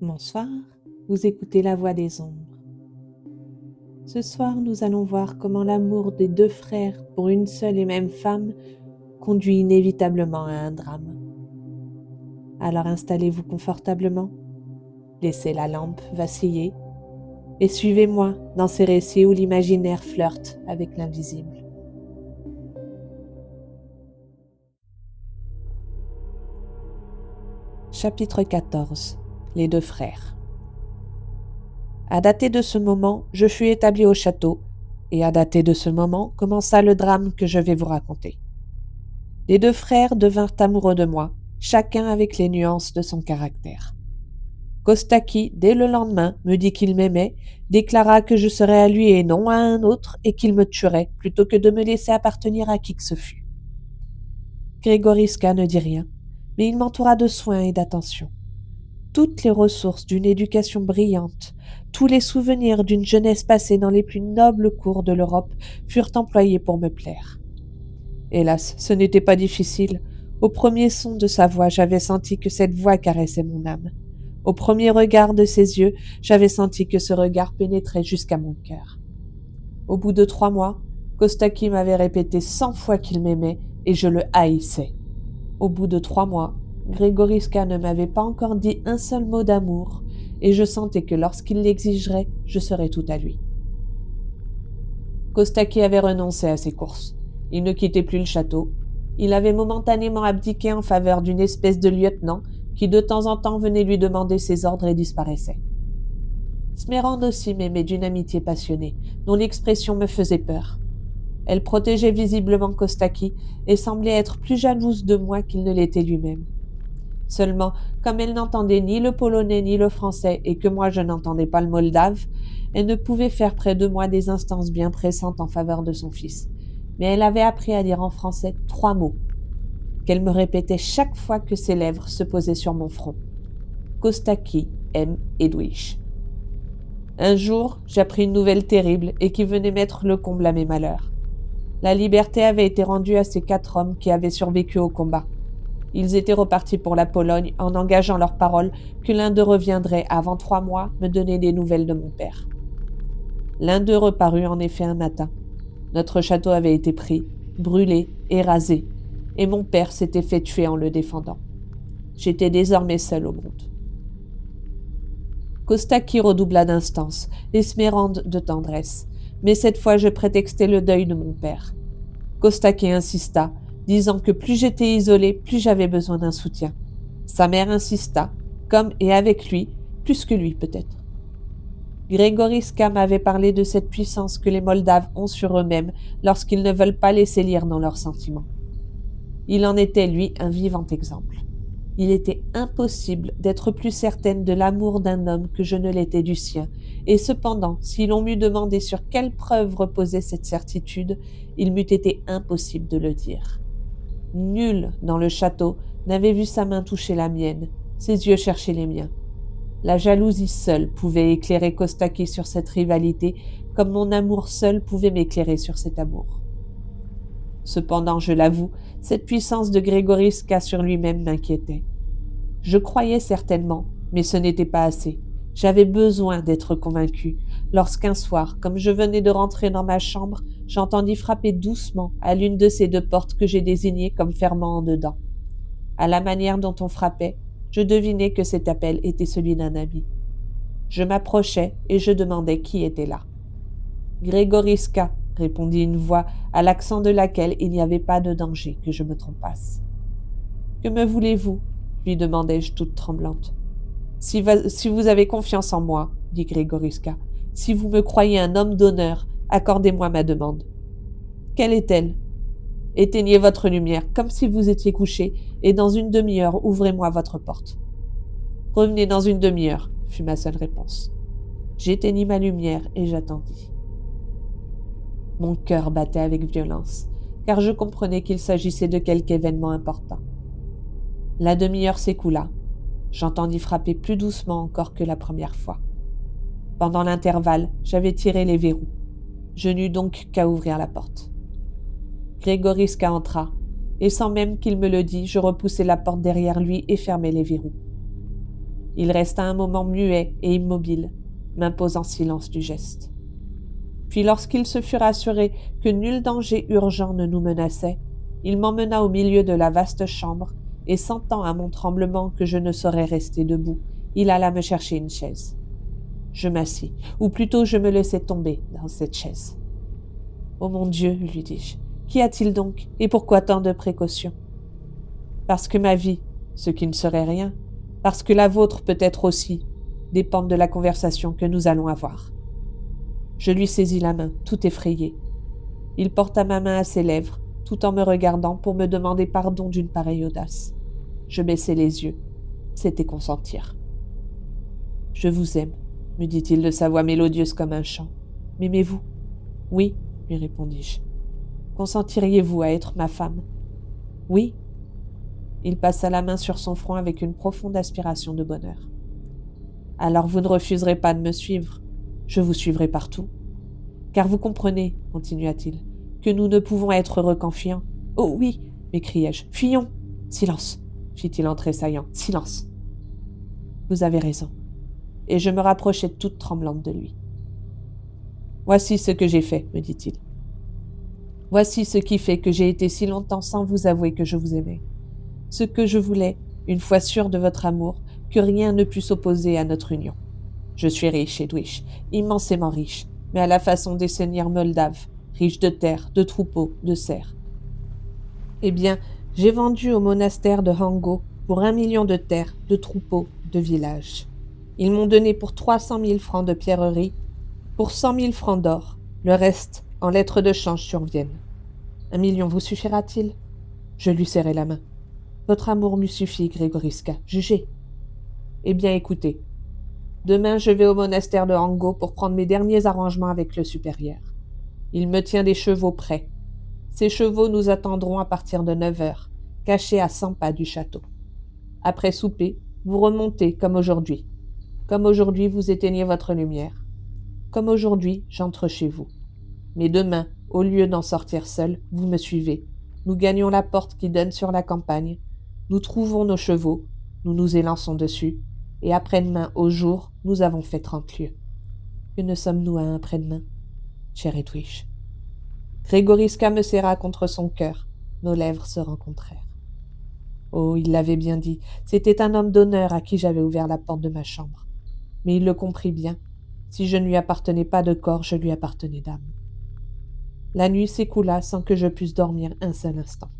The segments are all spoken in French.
Bonsoir, vous écoutez La Voix des Ombres. Ce soir, nous allons voir comment l'amour des deux frères pour une seule et même femme conduit inévitablement à un drame. Alors installez-vous confortablement, laissez la lampe vaciller et suivez-moi dans ces récits où l'imaginaire flirte avec l'invisible. Chapitre 14. Les deux frères. À dater de ce moment, je fus établi au château, et à dater de ce moment commença le drame que je vais vous raconter. Les deux frères devinrent amoureux de moi, chacun avec les nuances de son caractère. Kostaki, dès le lendemain, me dit qu'il m'aimait, déclara que je serais à lui et non à un autre, et qu'il me tuerait plutôt que de me laisser appartenir à qui que ce fût. Grégoriska ne dit rien, mais il m'entoura de soins et d'attention. Toutes les ressources d'une éducation brillante, tous les souvenirs d'une jeunesse passée dans les plus nobles cours de l'Europe furent employés pour me plaire. Hélas, ce n'était pas difficile. Au premier son de sa voix, j'avais senti que cette voix caressait mon âme. Au premier regard de ses yeux, j'avais senti que ce regard pénétrait jusqu'à mon cœur. Au bout de 3 mois, Kostaki m'avait répété 100 fois qu'il m'aimait et je le haïssais. Au bout de 3 mois, Grégoriska ne m'avait pas encore dit un seul mot d'amour, et je sentais que lorsqu'il l'exigerait, je serais tout à lui. Kostaki avait renoncé à ses courses. Il ne quittait plus le château. Il avait momentanément abdiqué en faveur d'une espèce de lieutenant qui de temps en temps venait lui demander ses ordres et disparaissait. Smérande aussi m'aimait d'une amitié passionnée, dont l'expression me faisait peur. Elle protégeait visiblement Kostaki et semblait être plus jalouse de moi qu'il ne l'était lui-même. Seulement, comme elle n'entendait ni le polonais ni le français et que moi je n'entendais pas le moldave, elle ne pouvait faire près de moi des instances bien pressantes en faveur de son fils. Mais elle avait appris à dire en français 3 mots, qu'elle me répétait chaque fois que ses lèvres se posaient sur mon front. Kostaki aime Edwige. Un jour, j'appris une nouvelle terrible et qui venait mettre le comble à mes malheurs. La liberté avait été rendue à ces 4 hommes qui avaient survécu au combat. Ils étaient repartis pour la Pologne en engageant leur parole que l'un d'eux reviendrait avant 3 mois me donner des nouvelles de mon père. L'un d'eux reparut en effet un matin. Notre château avait été pris, brûlé et rasé, et mon père s'était fait tuer en le défendant. J'étais désormais seul au monde. Kostaki redoubla d'instance, et Smérande de tendresse, mais cette fois je prétextai le deuil de mon père. Kostaki insista, disant que plus j'étais isolé, plus j'avais besoin d'un soutien. Sa mère insista, comme et avec lui, plus que lui peut-être. Grégoriska m'avait parlé de cette puissance que les Moldaves ont sur eux-mêmes lorsqu'ils ne veulent pas laisser lire dans leurs sentiments. Il en était, lui, un vivant exemple. Il était impossible d'être plus certaine de l'amour d'un homme que je ne l'étais du sien, et cependant, si l'on m'eût demandé sur quelle preuve reposait cette certitude, il m'eût été impossible de le dire. Nul dans le château n'avait vu sa main toucher la mienne, ses yeux chercher les miens. La jalousie seule pouvait éclairer Kostaki sur cette rivalité, comme mon amour seul pouvait m'éclairer sur cet amour. Cependant, je l'avoue, cette puissance de Grégoriska sur lui-même m'inquiétait. Je croyais certainement, mais ce n'était pas assez. J'avais besoin d'être convaincue, lorsqu'un soir, comme je venais de rentrer dans ma chambre, j'entendis frapper doucement à l'une de ces 2 portes que j'ai désignées comme fermant en dedans. À la manière dont on frappait, je devinai que cet appel était celui d'un ami. Je m'approchai et je demandai qui était là. « Grégoriska », répondit une voix à l'accent de laquelle il n'y avait pas de danger que je me trompasse. « Que me voulez-vous » lui demandai-je toute tremblante. « Si vous avez confiance en moi, » dit Grégoriska, « si vous me croyez un homme d'honneur, accordez-moi ma demande. » « Quelle est-elle » ? « Éteignez votre lumière, comme si vous étiez couché, et dans une demi-heure, ouvrez-moi votre porte. »« Revenez dans une demi-heure, » fut ma seule réponse. J'éteignis ma lumière et j'attendis. Mon cœur battait avec violence, car je comprenais qu'il s'agissait de quelque événement important. La demi-heure s'écoula. J'entendis frapper plus doucement encore que la première fois. Pendant l'intervalle, j'avais tiré les verrous. Je n'eus donc qu'à ouvrir la porte. Grégoriska entra, et sans même qu'il me le dît, je repoussai la porte derrière lui et fermai les verrous. Il resta un moment muet et immobile, m'imposant silence du geste. Puis lorsqu'il se fut rassuré que nul danger urgent ne nous menaçait, il m'emmena au milieu de la vaste chambre et sentant à mon tremblement que je ne saurais rester debout, il alla me chercher une chaise. Je m'assis, ou plutôt je me laissai tomber dans cette chaise. « Oh mon Dieu, lui dis-je, qu'y a-t-il donc, et pourquoi tant de précautions ?»« Parce que ma vie, ce qui ne serait rien, parce que la vôtre peut-être aussi, dépendent de la conversation que nous allons avoir. » Je lui saisis la main, tout effrayé. Il porta ma main à ses lèvres, tout en me regardant pour me demander pardon d'une pareille audace. Je baissai les yeux. C'était consentir. « Je vous aime, » me dit-il de sa voix mélodieuse comme un chant. « M'aimez-vous » ? « Oui, » lui répondis-je. « Consentiriez-vous à être ma femme » ? « Oui. » Il passa la main sur son front avec une profonde aspiration de bonheur. « Alors vous ne refuserez pas de me suivre. Je vous suivrai partout. Car vous comprenez, continua-t-il, que nous ne pouvons être heureux qu'en fuyant. »« Oh oui, m'écriai-je, fuyons !»« Silence, fit-il en tressaillant, silence. »« Vous avez raison. » Et je me rapprochai toute tremblante de lui. « Voici ce que j'ai fait, me dit-il. Voici ce qui fait que j'ai été si longtemps sans vous avouer que je vous aimais. Ce que je voulais, une fois sûr de votre amour, que rien ne put s'opposer à notre union. Je suis riche, Edwige, immensément riche, mais à la façon des seigneurs moldaves, riche de terres, de troupeaux, de serfs. Eh bien, j'ai vendu au monastère de Hango pour 1 million de terres, de troupeaux, de villages. Ils m'ont donné pour 300 000 francs de pierreries, pour 100 000 francs d'or, le reste en lettres de change sur Vienne. 1 million vous suffira-t-il ? Je lui serrai la main. Votre amour m'eût suffi, Grégoriska, jugez. Eh bien, écoutez. Demain, je vais au monastère de Hango pour prendre mes derniers arrangements avec le supérieur. Il me tient des chevaux prêts. Ces chevaux nous attendront à partir de 9 heures, cachés à 100 pas du château. Après souper, vous remontez comme aujourd'hui. Comme aujourd'hui, vous éteignez votre lumière. Comme aujourd'hui, j'entre chez vous. Mais demain, au lieu d'en sortir seul, vous me suivez. Nous gagnons la porte qui donne sur la campagne. Nous trouvons nos chevaux. Nous nous élançons dessus. Et après-demain, au jour, nous avons fait 30 lieues. Que ne sommes-nous à un après-demain, cher Edwige ? Grégoriska me serra contre son cœur. Nos lèvres se rencontrèrent. Oh, il l'avait bien dit, c'était un homme d'honneur à qui j'avais ouvert la porte de ma chambre. Mais il le comprit bien. Si je ne lui appartenais pas de corps, je lui appartenais d'âme. La nuit s'écoula sans que je pusse dormir un seul instant.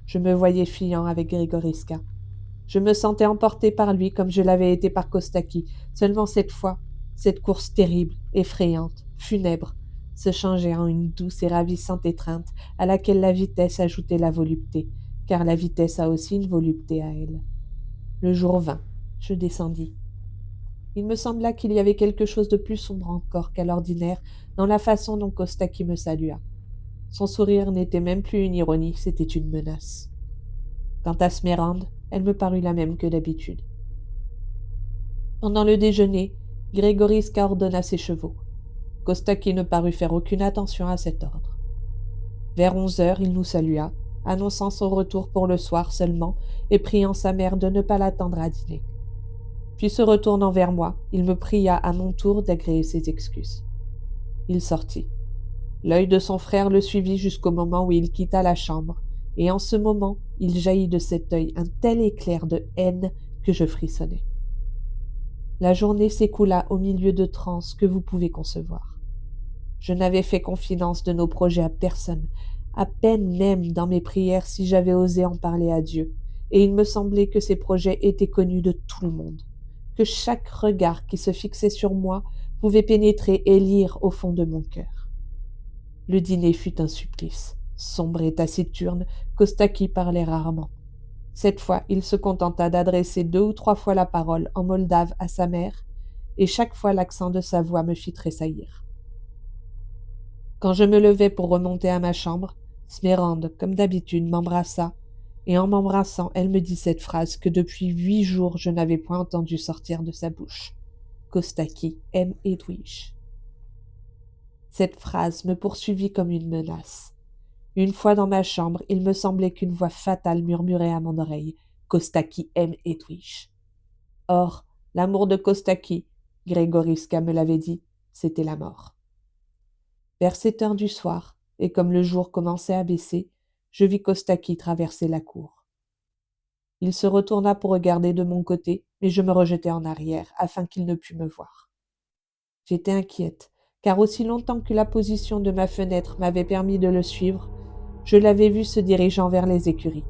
Je me voyais fuyant avec Grégoriska. Je me sentais emporté par lui comme je l'avais été par Kostaki, seulement cette fois, cette course terrible, effrayante, funèbre, se changeait en une douce et ravissante étreinte à laquelle la vitesse ajoutait la volupté, car la vitesse a aussi une volupté à elle. Le jour vint, je descendis. Il me sembla qu'il y avait quelque chose de plus sombre encore qu'à l'ordinaire dans la façon dont Kostaki me salua. Son sourire n'était même plus une ironie, c'était une menace. Quant à Smérande, elle me parut la même que d'habitude. Pendant le déjeuner, Grégoriska ordonna ses chevaux. Kostaki ne parut faire aucune attention à cet ordre. Vers 11 heures, il nous salua, annonçant son retour pour le soir seulement et priant sa mère de ne pas l'attendre à dîner. Puis se retournant vers moi, il me pria à mon tour d'agréer ses excuses. Il sortit. L'œil de son frère le suivit jusqu'au moment où il quitta la chambre, et en ce moment, il jaillit de cet œil un tel éclair de haine que je frissonnai. La journée s'écoula au milieu de transes que vous pouvez concevoir. Je n'avais fait confidence de nos projets à personne, à peine même dans mes prières si j'avais osé en parler à Dieu, et il me semblait que ces projets étaient connus de tout le monde, que chaque regard qui se fixait sur moi pouvait pénétrer et lire au fond de mon cœur. Le dîner fut un supplice. Sombre et taciturne, Kostaki parlait rarement. Cette fois, il se contenta d'adresser 2 ou 3 fois la parole en moldave à sa mère, et chaque fois l'accent de sa voix me fit tressaillir. Quand je me levai pour remonter à ma chambre, Smérande, comme d'habitude, m'embrassa, et en m'embrassant, elle me dit cette phrase que depuis 8 jours je n'avais point entendue sortir de sa bouche. Kostaki aime Edwige. Cette phrase me poursuivit comme une menace. Une fois dans ma chambre, il me semblait qu'une voix fatale murmurait à mon oreille « Kostaki aime Edwige ». Or, l'amour de Kostaki, Grégoriska me l'avait dit, c'était la mort. Vers 7 heures du soir, et comme le jour commençait à baisser, je vis Kostaki traverser la cour. Il se retourna pour regarder de mon côté, mais je me rejetai en arrière, afin qu'il ne pût me voir. J'étais inquiète, car aussi longtemps que la position de ma fenêtre m'avait permis de le suivre, je l'avais vu se dirigeant vers les écuries.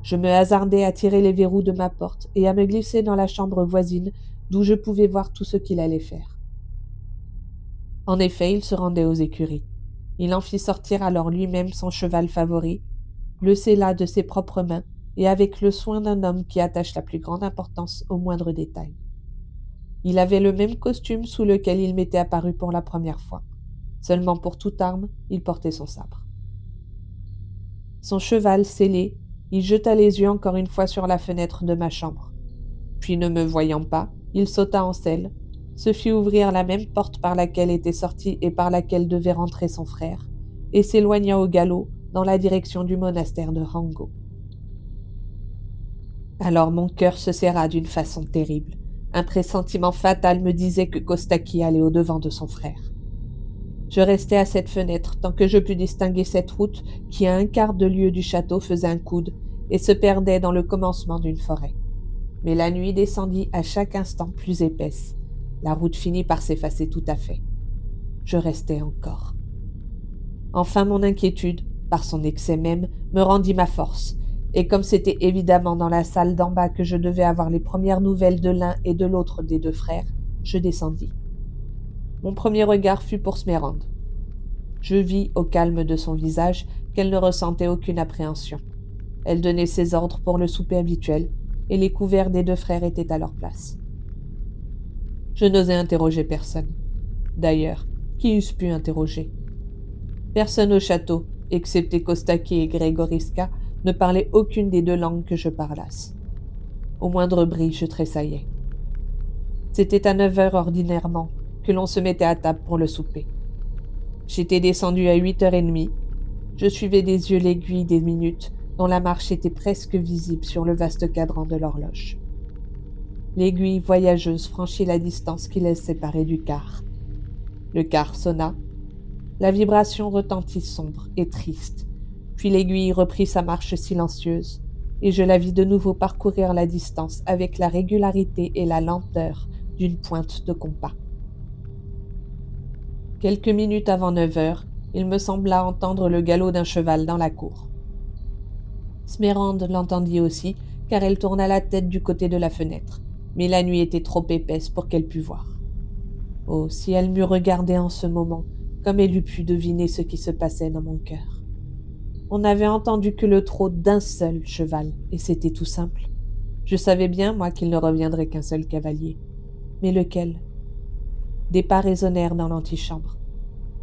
Je me hasardai à tirer les verrous de ma porte et à me glisser dans la chambre voisine d'où je pouvais voir tout ce qu'il allait faire. En effet, il se rendait aux écuries. Il en fit sortir alors lui-même son cheval favori, le sella de ses propres mains et avec le soin d'un homme qui attache la plus grande importance aux moindres détails. Il avait le même costume sous lequel il m'était apparu pour la première fois. Seulement pour toute arme, il portait son sabre. Son cheval scellé, il jeta les yeux encore une fois sur la fenêtre de ma chambre. Puis, ne me voyant pas, il sauta en selle, se fit ouvrir la même porte par laquelle était sorti et par laquelle devait rentrer son frère, et s'éloigna au galop dans la direction du monastère de Hango. Alors mon cœur se serra d'une façon terrible. Un pressentiment fatal me disait que Kostaki allait au-devant de son frère. Je restai à cette fenêtre tant que je pus distinguer cette route qui, à un quart de lieue du château, faisait un coude et se perdait dans le commencement d'une forêt. Mais la nuit descendit à chaque instant plus épaisse. La route finit par s'effacer tout à fait. Je restai encore. Enfin mon inquiétude, par son excès même, me rendit ma force, et comme c'était évidemment dans la salle d'en bas que je devais avoir les premières nouvelles de l'un et de l'autre des deux frères, je descendis. Mon premier regard fut pour Smérande. Je vis au calme de son visage qu'elle ne ressentait aucune appréhension. Elle donnait ses ordres pour le souper habituel, et les couverts des deux frères étaient à leur place. Je n'osais interroger personne. D'ailleurs, qui eusse pu interroger? Personne au château, excepté Kostaki et Grégoriska, ne parlait aucune des deux langues que je parlasse. Au moindre bruit, je tressaillais. C'était à 9 heures ordinairement que l'on se mettait à table pour le souper. J'étais descendu à 8h30. Je suivais des yeux l'aiguille des minutes dont la marche était presque visible sur le vaste cadran de l'horloge. L'aiguille voyageuse franchit la distance qui laisse séparer du quart. Le quart sonna. La vibration retentit sombre et triste, puis l'aiguille reprit sa marche silencieuse, et je la vis de nouveau parcourir la distance avec la régularité et la lenteur d'une pointe de compas. Quelques minutes avant 9 heures, il me sembla entendre le galop d'un cheval dans la cour. Smérande l'entendit aussi, car elle tourna la tête du côté de la fenêtre, mais la nuit était trop épaisse pour qu'elle pût voir. Oh, si elle m'eût regardé en ce moment, comme elle eût pu deviner ce qui se passait dans mon cœur. On n'avait entendu que le trot d'un seul cheval, et c'était tout simple. Je savais bien, moi, qu'il ne reviendrait qu'un seul cavalier. Mais lequel? Des pas résonnèrent dans l'antichambre.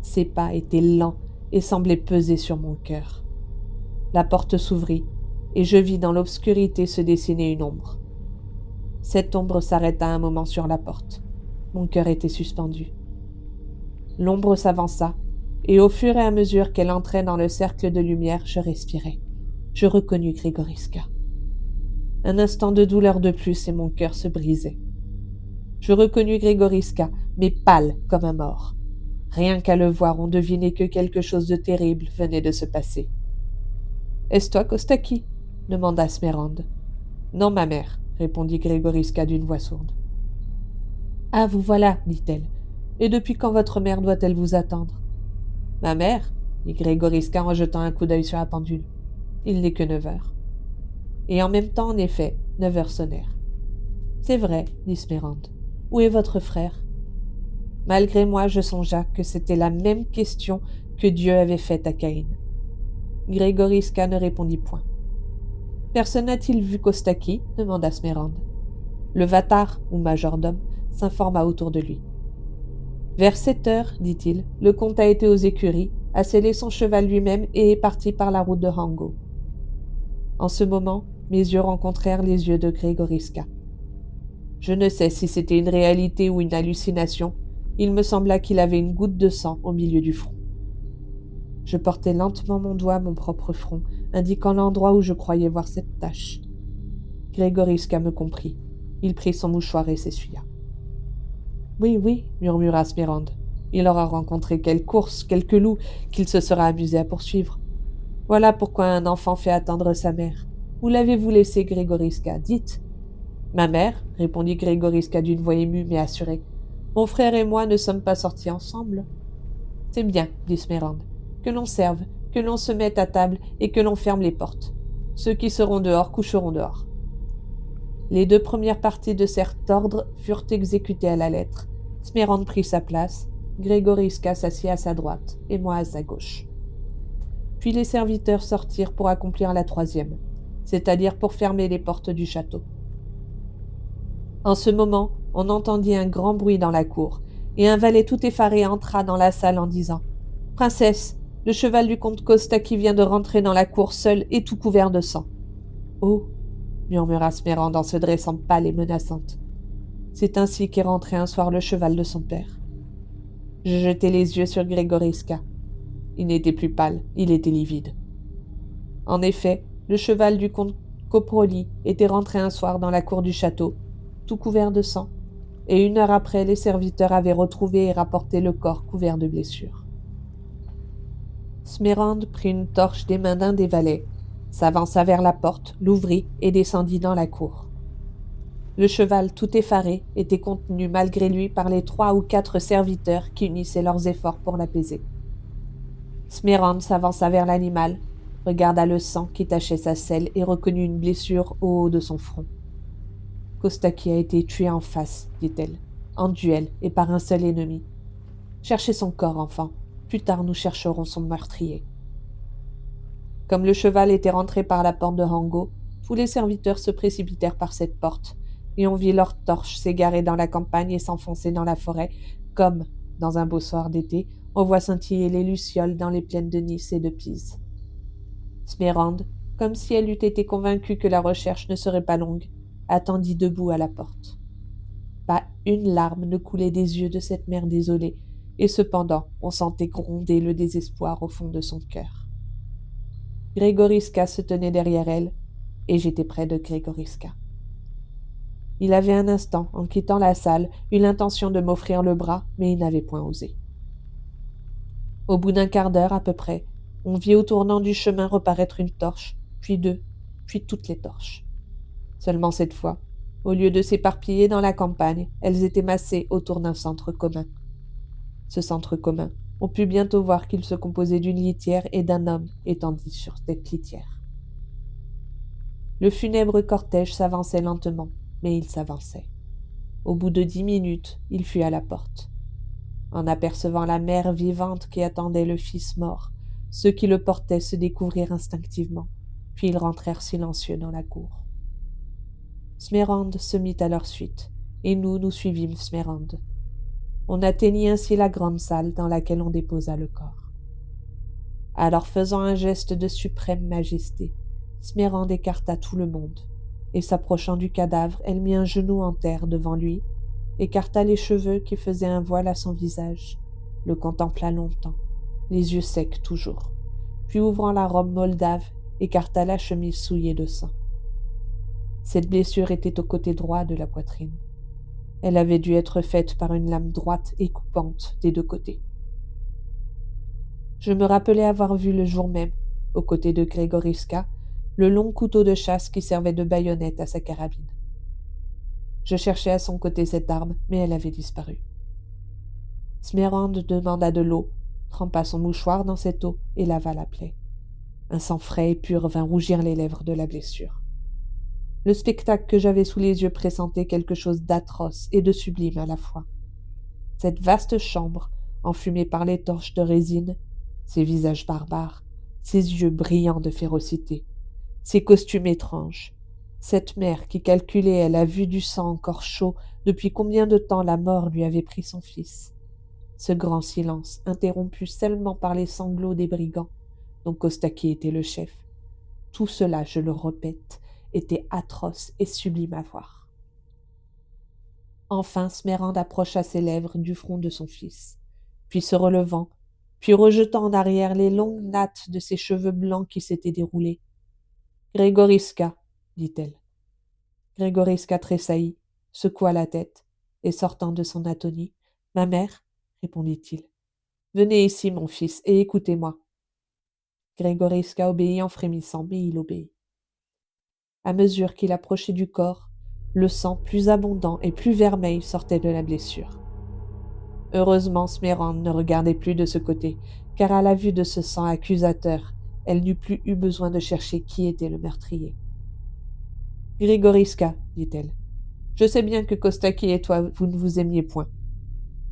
Ces pas étaient lents et semblaient peser sur mon cœur. La porte s'ouvrit, et je vis dans l'obscurité se dessiner une ombre. Cette ombre s'arrêta un moment sur la porte. Mon cœur était suspendu. L'ombre s'avança, et au fur et à mesure qu'elle entrait dans le cercle de lumière, je respirais. Je reconnus Grégoriska. Un instant de douleur de plus et mon cœur se brisait. Je reconnus Grégoriska, mais pâle comme un mort. Rien qu'à le voir, on devinait que quelque chose de terrible venait de se passer. « Est-ce toi, Kostaki » demanda Smérande. « Non, ma mère, » répondit Grégoriska d'une voix sourde. « Ah, vous voilà, dit-elle. Et depuis quand votre mère doit-elle vous attendre ?»« Ma mère » dit Grégoriska en jetant un coup d'œil sur la pendule. « Il n'est que 9 heures. » Et en même temps, en effet, 9 heures sonnèrent. « C'est vrai, dit Smérande. Où est votre frère ?» Malgré moi, je songea que c'était la même question que Dieu avait faite à Caïn. Grégoriska ne répondit point. « Personne n'a-t-il vu Kostaki » demanda Smérande. Le vatar, ou majordome, s'informa autour de lui. « Vers 7 heures, dit-il, le comte a été aux écuries, a sellé son cheval lui-même et est parti par la route de Hango. » En ce moment, mes yeux rencontrèrent les yeux de Grégoriska. Je ne sais si c'était une réalité ou une hallucination, il me sembla qu'il avait une goutte de sang au milieu du front. Je portai lentement mon doigt à mon propre front, indiquant l'endroit où je croyais voir cette tache. Grégoriska me comprit. Il prit son mouchoir et s'essuya. Oui, oui, murmura Smérande. Il aura rencontré quelque ours, quelque loup, qu'il se sera amusé à poursuivre. Voilà pourquoi un enfant fait attendre sa mère. Où l'avez-vous laissé, Grégoriska? Dites. Ma mère, répondit Grégoriska d'une voix émue mais assurée. Mon frère et moi ne sommes pas sortis ensemble. C'est bien, dit Smérande. Que l'on serve, que l'on se mette à table et que l'on ferme les portes. Ceux qui seront dehors coucheront dehors. Les 2 premières parties de cet ordre furent exécutées à la lettre. Smérande prit sa place, Grégoriska s'assit à sa droite et moi à sa gauche. Puis les serviteurs sortirent pour accomplir la 3e, c'est-à-dire pour fermer les portes du château. En ce moment, on entendit un grand bruit dans la cour, et un valet tout effaré entra dans la salle en disant « Princesse, le cheval du comte Kostaki vient de rentrer dans la cour seul et tout couvert de sang. »« Oh !» murmura Smérande en se dressant pâle et menaçante. C'est ainsi qu'est rentré un soir le cheval de son père. Je jetai les yeux sur Grégoriska. Il n'était plus pâle, il était livide. En effet, le cheval du comte Koproli était rentré un soir dans la cour du château, tout couvert de sang, et 1 heure après, les serviteurs avaient retrouvé et rapporté le corps couvert de blessures. Smérande prit une torche des mains d'un des valets, s'avança vers la porte, l'ouvrit et descendit dans la cour. Le cheval, tout effaré, était contenu malgré lui par les 3 ou 4 serviteurs qui unissaient leurs efforts pour l'apaiser. Smérande s'avança vers l'animal, regarda le sang qui tachait sa selle et reconnut une blessure au haut de son front. « Kostaki a été tué en face, dit-elle, en duel et par un seul ennemi. Cherchez son corps, enfant. Plus tard, nous chercherons son meurtrier. » Comme le cheval était rentré par la porte de Hango, tous les serviteurs se précipitèrent par cette porte, et on vit leurs torches s'égarer dans la campagne et s'enfoncer dans la forêt, comme, dans un beau soir d'été, on voit scintiller les lucioles dans les plaines de Nice et de Pise. Smérande, comme si elle eût été convaincue que la recherche ne serait pas longue, attendit debout à la porte. Pas une larme ne coulait des yeux de cette mère désolée, et cependant on sentait gronder le désespoir au fond de son cœur. Grégoriska se tenait derrière elle, et j'étais près de Grégoriska. Il avait un instant, en quittant la salle, eu l'intention de m'offrir le bras, mais il n'avait point osé. Au bout d'un quart d'heure à peu près, on vit au tournant du chemin reparaître une torche, puis 2, puis toutes les torches. Seulement cette fois, au lieu de s'éparpiller dans la campagne, elles étaient massées autour d'un centre commun. Ce centre commun, on put bientôt voir qu'il se composait d'une litière et d'un homme étendu sur cette litière. Le funèbre cortège s'avançait lentement, mais il s'avançait. Au bout de 10 minutes, il fut à la porte. En apercevant la mère vivante qui attendait le fils mort, ceux qui le portaient se découvrirent instinctivement, puis ils rentrèrent silencieux dans la cour. Smérande se mit à leur suite, et nous suivîmes Smérande. On atteignit ainsi la grande salle dans laquelle on déposa le corps. Alors faisant un geste de suprême majesté, Smérande écarta tout le monde, et s'approchant du cadavre, elle mit un genou en terre devant lui, écarta les cheveux qui faisaient un voile à son visage, le contempla longtemps, les yeux secs toujours, puis ouvrant la robe moldave, écarta la chemise souillée de sang. Cette blessure était au côté droit de la poitrine. Elle avait dû être faite par une lame droite et coupante des 2 côtés. Je me rappelais avoir vu le jour même, aux côtés de Grégoriska, le long couteau de chasse qui servait de baïonnette à sa carabine. Je cherchais à son côté cette arme, mais elle avait disparu. Smérande demanda de l'eau, trempa son mouchoir dans cette eau et lava la plaie. Un sang frais et pur vint rougir les lèvres de la blessure. Le spectacle que j'avais sous les yeux pressentait quelque chose d'atroce et de sublime à la fois. Cette vaste chambre, enfumée par les torches de résine, ces visages barbares, ces yeux brillants de férocité, ces costumes étranges, cette mère qui calculait à la vue du sang encore chaud depuis combien de temps la mort lui avait pris son fils. Ce grand silence, interrompu seulement par les sanglots des brigands, dont Kostaki était le chef. Tout cela, je le répète, était atroce et sublime à voir. Enfin, Smérande approcha ses lèvres du front de son fils, puis se relevant, puis rejetant en arrière les longues nattes de ses cheveux blancs qui s'étaient déroulés. « Grégoriska, dit-elle. Grégoriska tressaillit, secoua la tête, et sortant de son atonie, « Ma mère, répondit-il. Venez ici, mon fils, et écoutez-moi. Grégoriska obéit en frémissant, mais il obéit. À mesure qu'il approchait du corps, le sang plus abondant et plus vermeil sortait de la blessure. Heureusement, Smérande ne regardait plus de ce côté, car à la vue de ce sang accusateur, elle n'eut plus eu besoin de chercher qui était le meurtrier. « Grégoriska, dit-elle, je sais bien que Kostaki et toi, vous ne vous aimiez point.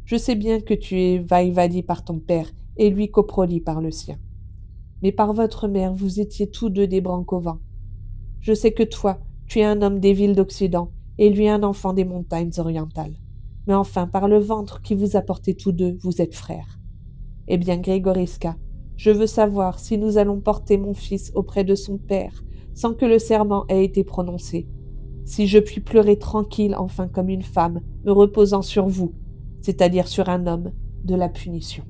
Je sais bien que tu es Vaïvadi par ton père et lui Coproli par le sien. Mais par votre mère, vous étiez tous deux des Brancovan. Je sais que toi, tu es un homme des villes d'Occident et lui un enfant des montagnes orientales. Mais enfin, par le ventre qui vous a porté tous deux, vous êtes frères. Eh bien, Grégoriska, je veux savoir si nous allons porter mon fils auprès de son père sans que le serment ait été prononcé. Si je puis pleurer tranquille, enfin comme une femme, me reposant sur vous, c'est-à-dire sur un homme, de la punition.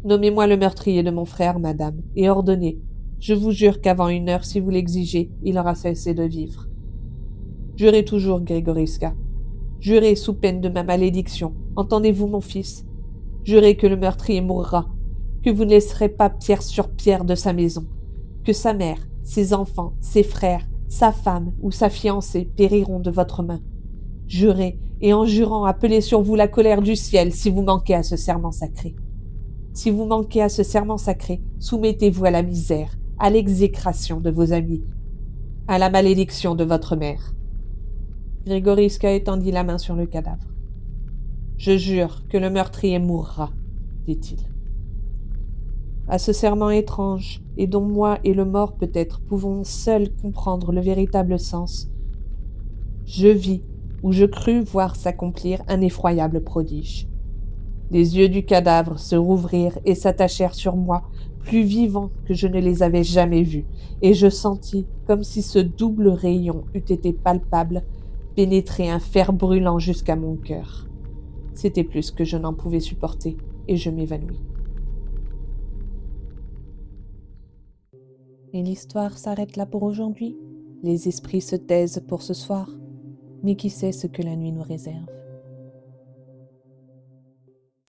Nommez-moi le meurtrier de mon frère, madame, et ordonnez. Je vous jure qu'avant 1 heure, si vous l'exigez, il aura cessé de vivre. Jurez toujours, Grégoriska. Jurez sous peine de ma malédiction. Entendez-vous, mon fils? Jurez que le meurtrier mourra, que vous ne laisserez pas pierre sur pierre de sa maison, que sa mère, ses enfants, ses frères, sa femme ou sa fiancée périront de votre main. Jurez, et en jurant, appelez sur vous la colère du ciel si vous manquez à ce serment sacré. Si vous manquez à ce serment sacré, soumettez-vous à la misère, à l'exécration de vos amis, à la malédiction de votre mère. » Grégoriska étendit la main sur le cadavre. « Je jure que le meurtrier mourra, dit-il. À ce serment étrange, et dont moi et le mort peut-être pouvons seuls comprendre le véritable sens, je vis ou je crus voir s'accomplir un effroyable prodige. Les yeux du cadavre se rouvrirent et s'attachèrent sur moi, plus vivants que je ne les avais jamais vus, et je sentis, comme si ce double rayon eût été palpable, pénétrer un fer brûlant jusqu'à mon cœur. C'était plus que je n'en pouvais supporter, et je m'évanouis. Et l'histoire s'arrête là pour aujourd'hui. Les esprits se taisent pour ce soir, mais qui sait ce que la nuit nous réserve.